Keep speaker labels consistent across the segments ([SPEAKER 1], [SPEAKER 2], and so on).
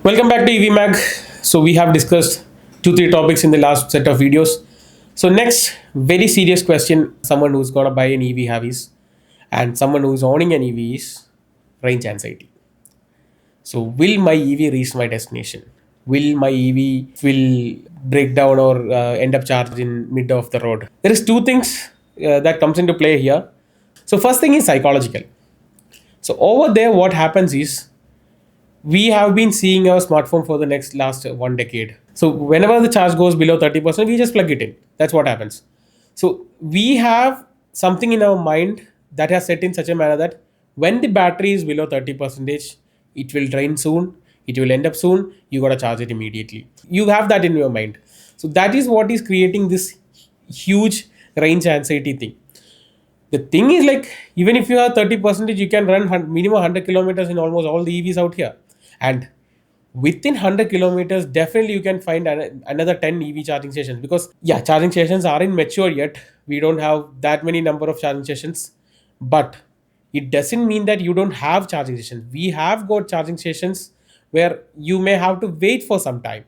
[SPEAKER 1] Welcome back to EV Mag. So we have discussed two, three topics in the last set of videos. So next, very serious question: someone who's gonna buy an EV have is, and someone who's owning an EV is range anxiety. So will my EV reach my destination? Will my EV will break down or end up charged in mid of the road? There is two things that comes into play here. So first thing is psychological. So over there, what happens is we have been seeing our smartphone for the next last 1 decade. So whenever the charge goes below 30%, we just plug it in. That's what happens. So we have something in our mind that has set in such a manner that when the battery is below 30 percentage, it will drain soon, it will end up soon, you gotta charge it immediately. You have that in your mind. So that is what is creating this huge range anxiety thing. The thing is, like, even if you have 30 percentage, you can run minimum 100 kilometers in almost all the EVs out here. And within 100 kilometers, definitely you can find another 10 EV charging stations, because yeah, charging stations aren't mature yet. We don't have that many number of charging stations, but it doesn't mean that you don't have charging stations. We have got charging stations where you may have to wait for some time,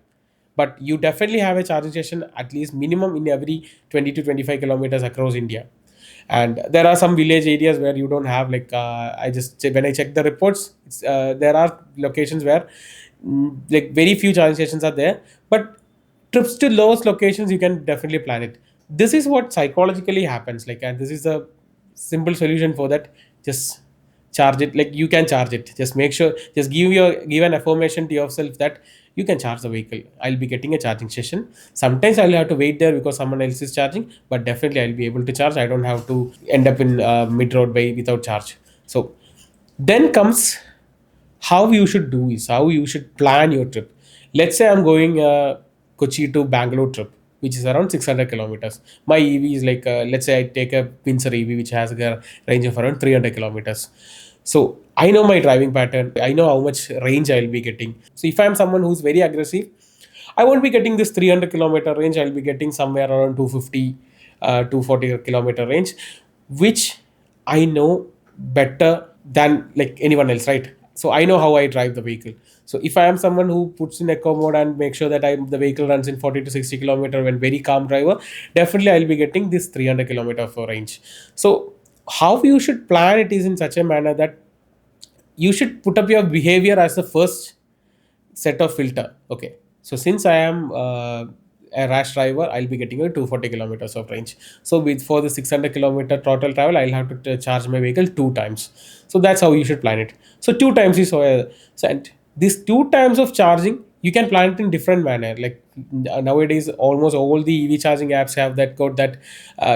[SPEAKER 1] but you definitely have a charging station at least minimum in every 20 to 25 kilometers across India. And there are some village areas where you don't have, like, when I check the reports, there are locations where like very few charging stations are there, but trips to those locations you can definitely plan it. This is what psychologically happens, like, and this is the simple solution for that. Just charge it. Like, you can charge it, just make sure, just give an affirmation to yourself that you can charge the vehicle. I'll be getting a charging station. Sometimes I'll have to wait there because someone else is charging, but definitely I'll be able to charge. I don't have to end up in mid road way without charge. So then comes how you should do is how you should plan your trip. Let's say I'm going Kochi to Bangalore trip, which is around 600 kilometers. My EV is like, let's say I take a Pincer EV, which has a range of around 300 kilometers. So I know my driving pattern. I know how much range I'll be getting. So if I'm someone who's very aggressive, I won't be getting this 300-kilometer range. I'll be getting somewhere around 250, 240-kilometer range, which I know better than like anyone else, right? So I know how I drive the vehicle. So if I am someone who puts in eco mode and make sure that the vehicle runs in 40 to 60 kilometer when very calm driver, definitely I'll be getting this 300-kilometer for range. So how you should plan it is in such a manner that you should put up your behavior as the first set of filter. Okay, so since I am a rash driver, I'll be getting a 240 kilometers of range. So with for the 600-kilometer total travel, I'll have to charge my vehicle two times. So that's how you should plan it. So two times is so, and this two times of charging, you can plan it in different manner. Like, nowadays almost all the EV charging apps have that code that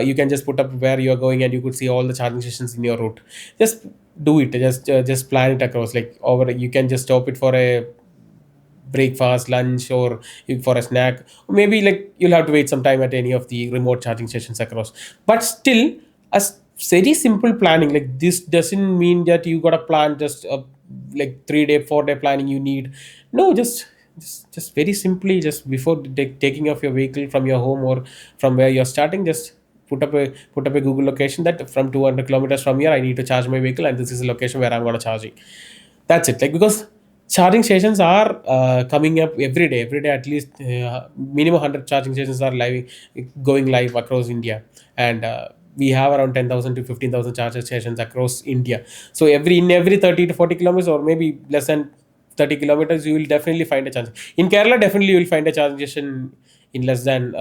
[SPEAKER 1] you can just put up where you're going and you could see all the charging stations in your route. Just do it, just plan it across, like, over you can just stop it for a breakfast, lunch, or for a snack. Or maybe like you'll have to wait some time at any of the remote charging stations across. But still, very simple planning. Like, this doesn't mean that you gotta plan just like 3 day, 4 day planning you need. No, just very simply, just before taking off your vehicle from your home or from where you're starting, just put up a Google location that from 200 kilometers from here I need to charge my vehicle, and this is the location where I'm gonna charge it. That's it. Like, because charging stations are coming up every day at least minimum 100 charging stations are live, going live across India. And we have around 10,000 to 15,000 charging stations across India. So every 30 to 40 kilometers, or maybe less than 30 kilometers, you will definitely find a charge. In Kerala, definitely you will find a charging station in less than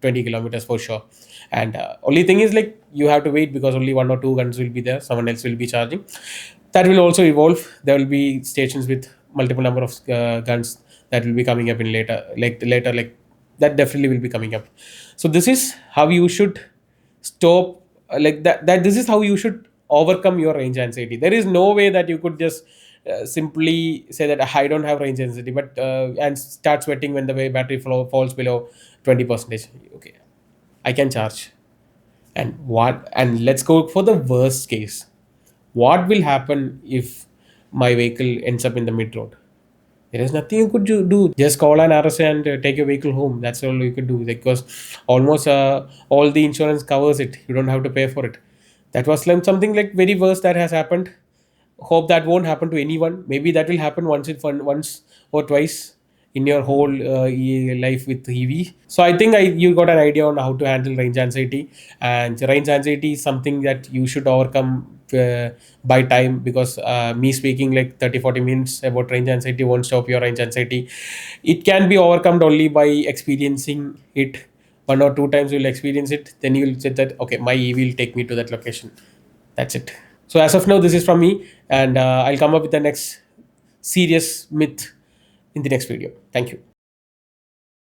[SPEAKER 1] 20 kilometers for sure. And only thing is, like, you have to wait because only one or two guns will be there, someone else will be charging. That will also evolve. There will be stations with multiple number of guns that will be coming up in later, like, that definitely will be coming up. So this is how you should stop, like, that this is how you should overcome your range anxiety. There is no way that you could just simply say that I don't have range anxiety, but and start sweating when the battery flow falls below 20 percentage. Okay, I can charge. And let's go for the worst case. What will happen if my vehicle ends up in the mid road? There is nothing you could do. Just call an RSA and take your vehicle home. That's all you could do, because almost all the insurance covers it. You don't have to pay for it. That was like something like very worst that has happened. Hope that won't happen to anyone. Maybe that will happen once or twice in your whole life with EV. So I think you got an idea on how to handle range anxiety, and range anxiety is something that you should overcome by time, because me speaking like 30-40 minutes about range anxiety won't stop your range anxiety. It can be overcome only by experiencing it. One or two times you'll experience it, then you'll say that okay, my EV will take me to that location. That's it. So as of now, this is from me, and I'll come up with the next serious myth in the next video. Thank you.